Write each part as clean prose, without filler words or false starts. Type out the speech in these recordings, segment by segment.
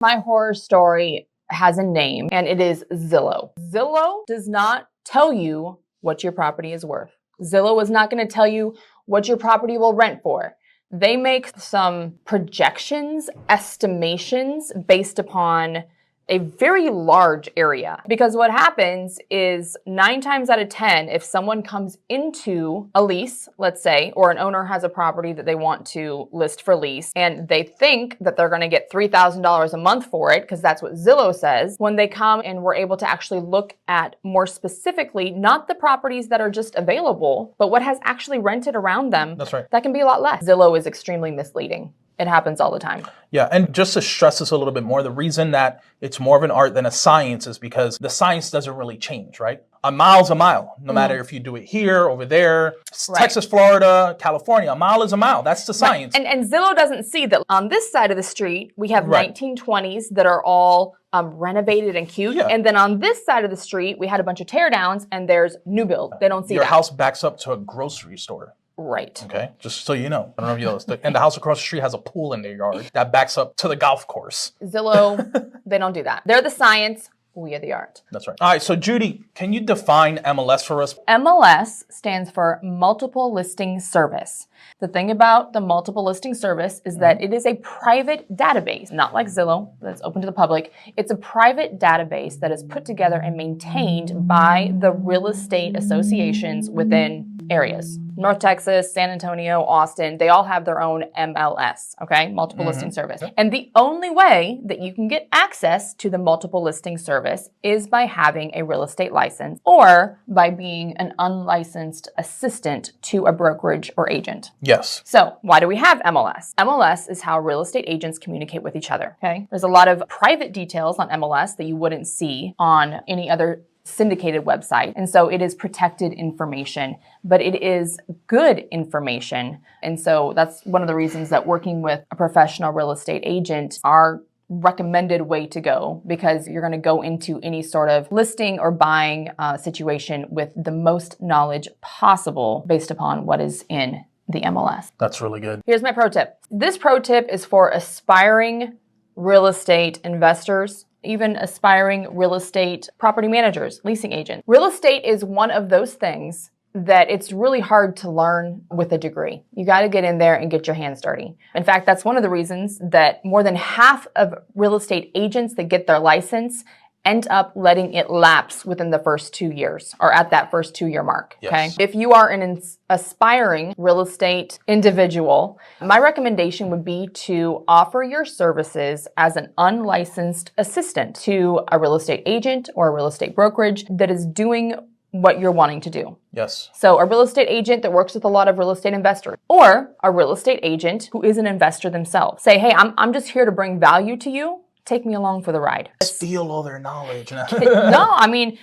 My horror story has a name, and it is Zillow. Zillow does not tell you what your property is worth. Zillow is not going to tell you what your property will rent for. They make some projections, estimations based upon a very large area. Because what happens is 9 times out of 10, if someone comes into a lease, let's say, or an owner has a property that they want to list for lease, and they think that they're gonna get $3,000 a month for it, because that's what Zillow says, when they come and we're able to actually look at more specifically, not the properties that are just available, but what has actually rented around them. That's right. That can be a lot less. Zillow is extremely misleading. It happens all the time. Yeah, and just to stress this a little bit more, the reason that it's more of an art than a science is because the science doesn't really change, right? A mile's a mile, no matter if you do it here, over there, Texas, Florida, California, a mile is a mile. That's the science. Right. And Zillow doesn't see that on this side of the street, we have 1920s that are all renovated and cute. Yeah. And then on this side of the street, we had a bunch of tear downs and there's new build. They don't see Your that. house backs up to a grocery store. Right. Okay, just so you know. I don't know if you know this. And the house across the street has a pool in their yard that backs up to the golf course. Zillow, they don't do that. They're the science, we are the art. That's right. All right, so Judy, can you define MLS for us? MLS stands for Multiple Listing Service. The thing about the Multiple Listing Service is that it is a private database, not like Zillow, that's open to the public. It's a private database that is put together and maintained by the real estate associations within areas. North Texas, San Antonio, Austin, they all have their own MLS, okay? Multiple Listing Service. And the only way that you can get access to the Multiple Listing Service is by having a real estate license or by being an unlicensed assistant to a brokerage or agent. Yes. So why do we have MLS? MLS is how real estate agents communicate with each other, okay? There's a lot of private details on MLS that you wouldn't see on any other syndicated website. And so it is protected information, but it is good information. And so that's one of the reasons that working with a professional real estate agent are recommended way to go, because you're going to go into any sort of listing or buying situation with the most knowledge possible based upon what is in the MLS. That's really good. Here's my pro tip. This pro tip is for aspiring real estate investors, even aspiring real estate property managers, leasing agents. Real estate is one of those things that it's really hard to learn with a degree. You got to get in there and get your hands dirty. In fact, that's one of the reasons that more than half of real estate agents that get their license end up letting it lapse within the first 2 years or at that first 2-year mark. Yes. Okay. If you are an aspiring real estate individual, my recommendation would be to offer your services as an unlicensed assistant to a real estate agent or a real estate brokerage that is doing what you're wanting to do. Yes. So a real estate agent that works with a lot of real estate investors, or a real estate agent who is an investor themselves. Say, hey, I'm just here to bring value to you. Take me along for the ride. Steal all their knowledge. No, I mean,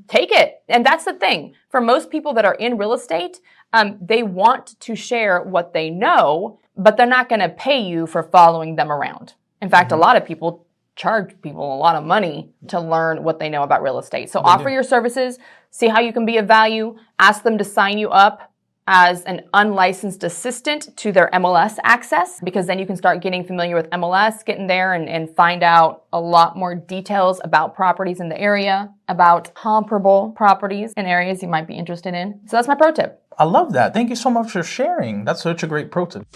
take it. And that's the thing. For most people that are in real estate, they want to share what they know, but they're not going to pay you for following them around. In fact, a lot of people charge people a lot of money to learn what they know about real estate. So offer your services, see how you can be of value, ask them to sign you up as an unlicensed assistant to their MLS access, because then you can start getting familiar with MLS, get in there and find out a lot more details about properties in the area, about comparable properties in areas you might be interested in. So that's my pro tip. I love that. Thank you so much for sharing. That's such a great pro tip.